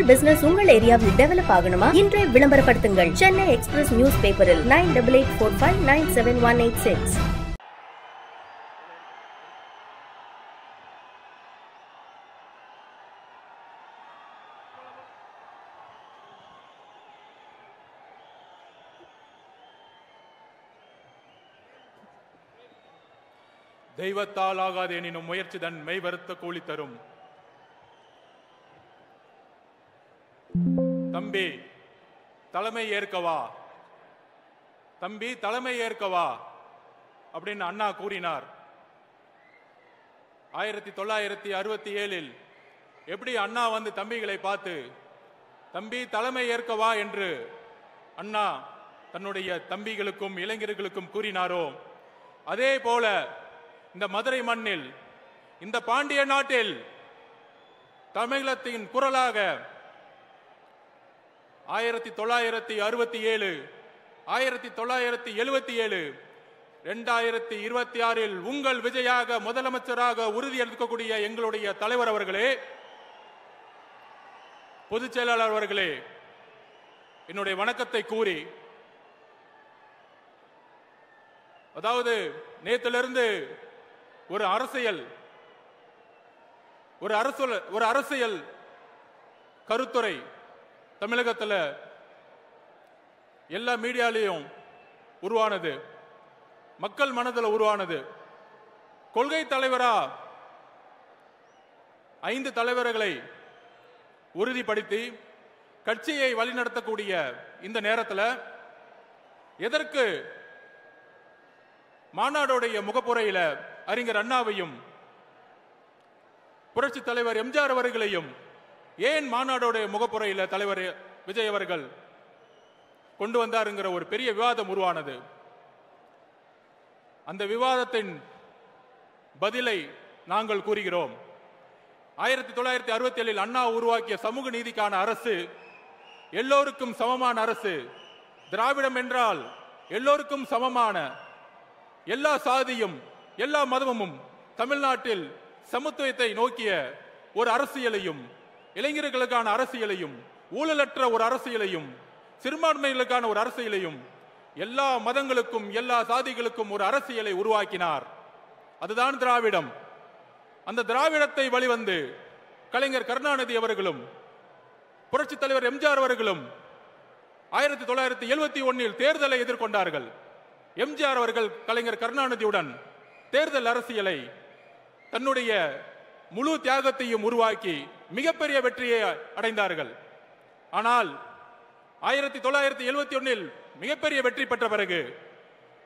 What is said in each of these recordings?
உங்கள் பிசினஸ் உங்கள் ஏரியாவில் டெவலப் ஆகணுமா? இன்றைய விளம்பரப்படுத்துங்கள். சென்னை எக்ஸ்பிரஸ் நியூஸ் பேப்பரில் 9884597186. தெய்வத்தால் ஆகாது எனினும் முயற்சி தன் மெய் வருத்த கூலி தரும். தம்பி தலைமை ஏற்கவா, தம்பி தலைமை ஏற்கவா அப்படின்னு அண்ணா கூறினார். 1967 எப்படி அண்ணா வந்து தம்பிகளை பார்த்து தம்பி தலைமை ஏற்கவா என்று அண்ணா தன்னுடைய தம்பிகளுக்கும் இளைஞர்களுக்கும் கூறினாரோ, அதே போல இந்த மதுரை மண்ணில், இந்த பாண்டிய நாட்டில் தமிழகத்தின் குரலாக 1967, 1977, 2026 உங்கள் விஜயாக முதலமைச்சராக உறுதியளிக்கக்கூடிய எங்களுடைய தலைவர் அவர்களே, பொதுச் செயலாளர் அவர்களே, என்னுடைய வணக்கத்தை கூறி, அதாவது நேற்றிலிருந்து ஒரு அரசியல் கருத்துரை தமிழகத்தில் எல்லா மீடியாலையும் உருவானது, மக்கள் மனதில் உருவானது. கொள்கை தலைவரா 5 தலைவர்களை உறுதிப்படுத்தி கட்சியை வழிநடத்தக்கூடிய இந்த நேரத்தில் எதற்கு மாநாடுடைய முகப்புரையில அறிஞர் அண்ணாவையும் புரட்சி தலைவர் எம்ஜிஆர் அவர்களையும் ஏன் மாநாடுடைய முகப்புரையில தலைவர் விஜய் அவர்கள் கொண்டு வந்தாருங்கிற ஒரு பெரிய விவாதம் உருவானது. அந்த விவாதத்தின் பதிலை நாங்கள் கூறுகிறோம். 1967 அண்ணா உருவாக்கிய சமூக நீதிக்கான அரசு எல்லோருக்கும் சமமான அரசு. திராவிடம் என்றால் எல்லோருக்கும் சமமான, எல்லா சாதியும் எல்லா மதமும் தமிழ்நாட்டில் சமத்துவத்தை நோக்கிய ஒரு அரசியலையும், இளைஞர்களுக்கான அரசியலையும், ஊழலற்ற ஒரு அரசியலையும், சிறுபான்மைகளுக்கான ஒரு அரசியலையும், எல்லா மதங்களுக்கும் எல்லா சாதிகளுக்கும் ஒரு அரசியலை உருவாக்கினார். அதுதான் திராவிடம். அந்த திராவிடத்தை வழிவந்து கலைஞர் கருணாநிதி அவர்களும் புரட்சி தலைவர் எம்ஜிஆர் அவர்களும் 1971 தேர்தலை எதிர்கொண்டார்கள். எம்ஜிஆர் அவர்கள் கலைஞர் கருணாநிதியுடன் தேர்தல் அரசியலை தன்னுடைய முழு தியாகத்தையும் உருவாக்கி மிகப்பெரிய வெற்றியை அடைந்தார்கள். ஆனால் 1971 மிகப்பெரிய வெற்றி பெற்ற பிறகு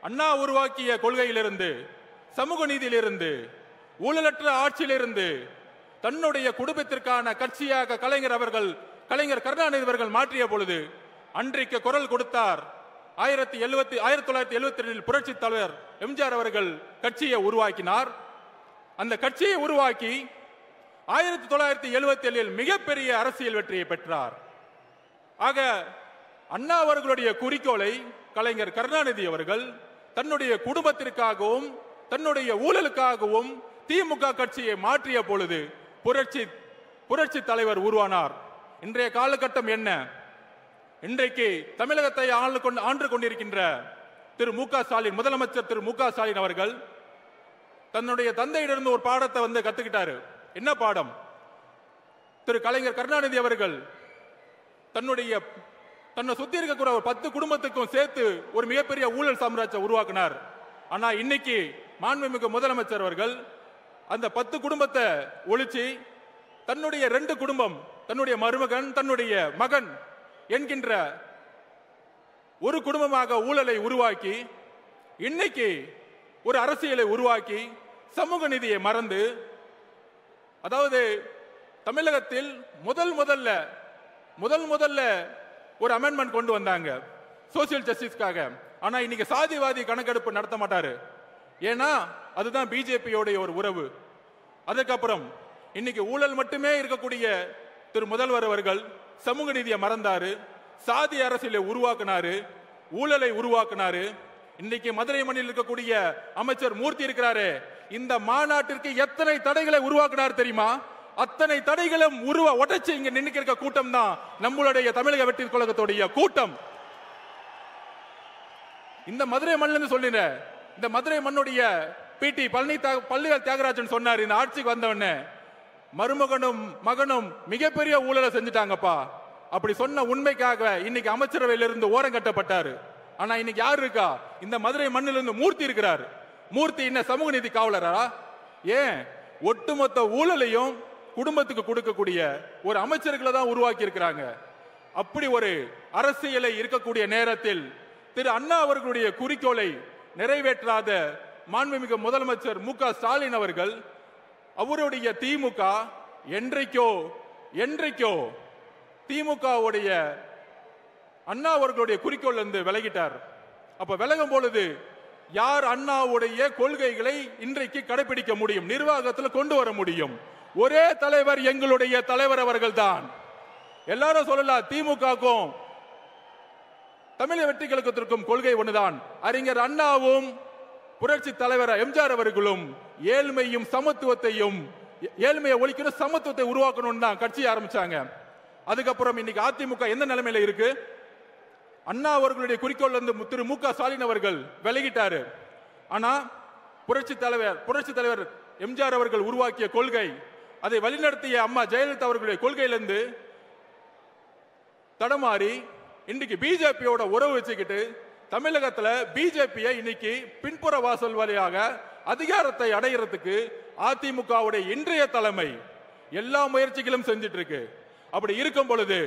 அண்ணா உருவாக்கிய கொள்கையிலிருந்து, சமூக நீதியிலிருந்து, ஊழலற்ற ஆட்சியிலிருந்து தன்னுடைய குடும்பத்திற்கான கட்சியாக கலைஞர் கருணாநிதி அவர்கள் மாற்றிய பொழுது அன்றைக்கு குரல் கொடுத்தார். 1972 புரட்சி தலைவர் எம்ஜிஆர் அவர்கள் கட்சியை உருவாக்கினார். அந்த கட்சியை உருவாக்கி 1977 மிகப்பெரிய அரசியல் வெற்றியை பெற்றார். ஆக அண்ணா அவர்களுடைய குறிக்கோளை கலைஞர் கருணாநிதி அவர்கள் தன்னுடைய குடும்பத்திற்காகவும் தன்னுடைய ஊழலுக்காகவும் திமுக கட்சியை மாற்றிய பொழுது புரட்சி தலைவர் உருவானார். இன்றைய காலகட்டம் என்ன? இன்றைக்கு தமிழகத்தை ஆண்டு கொண்டிருக்கின்ற திரு மு க ஸ்டாலின், முதலமைச்சர் திரு மு க ஸ்டாலின் அவர்கள் தன்னுடைய தந்தையிலிருந்து ஒரு பாடத்தை கத்துக்கிட்டாரு. என்ன பாடம்? திரு கலைஞர் கருணாநிதி அவர்கள் தன்னை சுத்தி இருக்கக்கூடிய ஒரு 10 குடும்பத்துக்கும் சேர்த்து ஒரு மிகப்பெரிய ஊழல் சாம்ராஜ்யம் உருவாக்கினார். ஆனா இன்னைக்கு மாண்புமிகு முதலமைச்சர் அவர்கள் அந்த 10 குடும்பத்தை ஒழிச்சு தன்னுடைய 2 குடும்பம், தன்னுடைய மருமகன், தன்னுடைய மகன் என்கின்ற ஒரு குடும்பமாக ஊழலை உருவாக்கி இன்னைக்கு ஒரு அரசியலை உருவாக்கி சமூக நீதியை மறந்து, அதாவது தமிழகத்தில் முதல்ல ஒரு அமெண்ட்மெண்ட் கொண்டு வந்தாங்க சோசியல் ஜஸ்டிஸ்க்காக. ஆனா இன்னைக்கு சாதிவாதி கணக்கெடுப்பு நடத்த மாட்டாரு. ஏன்னா அதுதான் பிஜேபியோடைய ஒரு உறவு. அதுக்கப்புறம் இன்னைக்கு ஊழல் மட்டுமே இருக்கக்கூடிய திரு முதல்வர் அவர்கள் சமூக நீதியை மறந்தாரு, சாதி அரசியலை உருவாக்கினாரு, ஊழலை உருவாக்கினாரு. இன்னைக்கு மதுரை மண்ணில் இருக்கக்கூடிய அமைச்சர் மூர்த்தி இருக்கிறாரு, இந்த மாநாட்டிற்கு எத்தனை தடைகளை உருவாக்கினார் தெரியுமா? அத்தனை தடைகளும் உடைச்சு இங்க நின்னுக்கிற கூட்டம் தான் நம்மளுடைய தமிழக வெற்றி கழகத்துடைய கூட்டம். இந்த மதுரை மண்ணிலிருந்து சொல்லின, இந்த மதுரை மண்ணுடைய பிடி பழனிவேல் தியாகராஜன் சொன்னார், இந்த ஆட்சிக்கு வந்தவன மருமகனும் மகனும் மிகப்பெரிய ஊழலை செஞ்சுட்டாங்கப்பா. அப்படி சொன்ன உண்மைக்காக இன்னைக்கு அமைச்சரவையிலிருந்து ஓரம் கட்டப்பட்டாரு. ஆனா இன்னைக்கு யாரு இருக்கா? இந்த மதுரை மண்ணிலிருந்து மூர்த்தி இருக்கிறார். மூர்த்தி என்ன சமூக நீதி காவலரா? ஏன் ஒட்டுமொத்த ஊழலையும் குடும்பத்துக்கு கொடுக்கக்கூடிய ஒரு அமைச்சர்களை தான் உருவாக்கி இருக்கிறாங்க. அப்படி ஒரு அரசியலை இருக்கக்கூடிய நேரத்தில் திரு அண்ணா அவர்களுடைய குறிக்கோளை நிறைவேற்றாத மாண்புமிகு முதலமைச்சர் மு.க. ஸ்டாலின் அவர்கள் அவருடைய திமுக என்றைக்கோ திமுகவுடைய அண்ணா அவர்களுடைய குறிக்கோள் இருந்து விலகிட்டார். அப்ப விலகும் பொழுது யார் அண்ணாவுடைய கொள்கைகளை இன்றைக்கு கடைபிடிக்க முடியும், நிர்வாகத்தில் கொண்டு வர முடியும்? ஒரே தலைவர், எங்களுடைய தலைவர் அவர்கள் தான். எல்லாரும் சொல்லலாம், திமுகவுக்கும் தமிழக வெற்றி கழகத்திற்கும் கொள்கை ஒன்றுதான். அறிஞர் அண்ணாவும் புரட்சி தலைவர் எம்ஜிஆர் அவர்களும் ஏழ்மையும் சமத்துவத்தையும், ஏழ்மையை ஒழிக்கணும், சமத்துவத்தை உருவாக்கணும் தான் கட்சி ஆரம்பிச்சாங்க. அதுக்கப்புறம் இன்னைக்கு அதிமுக எந்த நிலைமையில இருக்கு? அண்ணா அவர்களுடைய குறிக்கோள் வந்து திரு மு.க. ஸ்டாலின் அவர்கள் விலகிட்டாரு. ஆனா புரட்சி தலைவர் எம்ஜிஆர் அவர்கள் உருவாக்கிய கொள்கை, அதை வழிநடத்திய அம்மா ஜெயலலிதா அவர்களுடைய கொள்கையிலிருந்து தடமாறி இன்னைக்கு பிஜேபியோட உறவு வச்சுக்கிட்டு தமிழகத்துல பிஜேபியை இன்னைக்கு பின்புற வாசல் வழியாக அதிகாரத்தை அடைகிறதுக்கு அதிமுகவுடைய இன்றைய தலைமை எல்லா முயற்சிகளும் செஞ்சிட்டு இருக்கு. அப்படி இருக்கும் பொழுது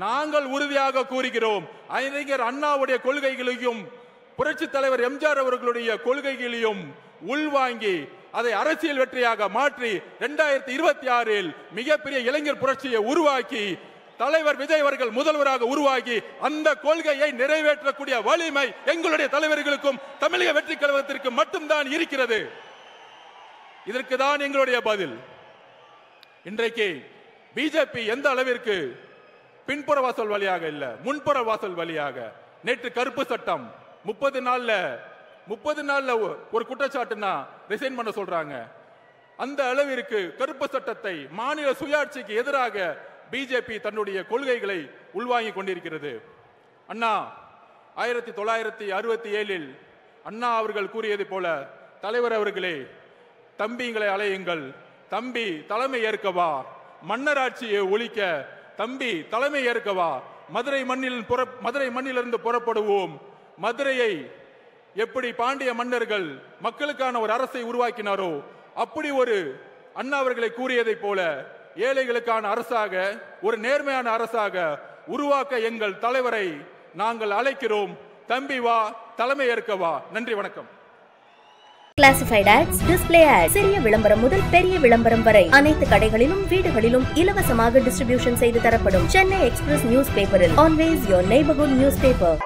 நாங்கள் உறுதியாக கூறுகிறோம், அறிஞர் அண்ணாவுடைய கொள்கைகளையும் புரட்சி தலைவர் எம்ஜிஆர் அவர்களுடைய கொள்கைகளையும் உள்வாங்கி அதை அரசியல் வெற்றியாக மாற்றி 2026 மிகப்பெரிய இளைஞர் புரட்சியை உருவாக்கி தலைவர் விஜய் அவர்கள் முதல்வராக உருவாகி அந்த கொள்கையை நிறைவேற்றக்கூடிய வலிமை எங்களுடைய தலைவர்களுக்கும் தமிழக வெற்றி கழகத்திற்கு மட்டும்தான் இருக்கிறது. இதற்கு தான் எங்களுடைய பதில். இன்றைக்கு பிஜேபி எந்த அளவிற்கு பின்புற வாசல் வழியாக இல்ல, முன்புற வாசல் வழியாக நேற்று கருப்பு சட்டம் 30 நாள்ல ஒரு குற்றச்சாட்டுனா ரிசைன் பண்ண சொல்றாங்க. அந்த அளவிற்கு கருப்பு சட்டத்தை மாநில சுயாட்சிக்கு எதிராக பிஜேபி தன்னுடைய கொள்கைகளை உள்வாங்கி கொண்டிருக்கிறது. அண்ணா 1967 அண்ணா அவர்கள் கூறியது போல, தலைவர் அவர்களே தம்பிங்களை அலையுங்கள், தம்பி தலைமை ஏற்கவா, மன்னராட்சியை ஒழிக்க தம்பி தலைமை ஏற்கவா, மதுரை மண்ணிலிருந்து புறப்படுவோம், மதுரையை எப்படி பாண்டிய மன்னர்கள் மக்களுக்கான ஒரு அரசை உருவாக்கினாரோ அப்படி ஒரு அண்ணா அவர்களை கூறியதை போல ஏழைகளுக்கான அரசாக, ஒரு நேர்மையான அரசாக உருவாக்க எங்கள் தலைவரை நாங்கள் அழைக்கிறோம். தம்பி வா, தலைமை ஏற்கவா. நன்றி, வணக்கம். கிளாசிஃபைட் ஆட்ஸ், டிஸ்ப்ளே ஆட்ஸ், சிறிய விளம்பரம் முதல் பெரிய விளம்பரம் வரை அனைத்து கடைகளிலும் வீடுகளிலும் இலவசமாக டிஸ்ட்ரிபியூஷன் செய்து தரப்படும். சென்னை எக்ஸ்பிரஸ் நியூஸ் பேப்பரில் always your neighbourhood news paper.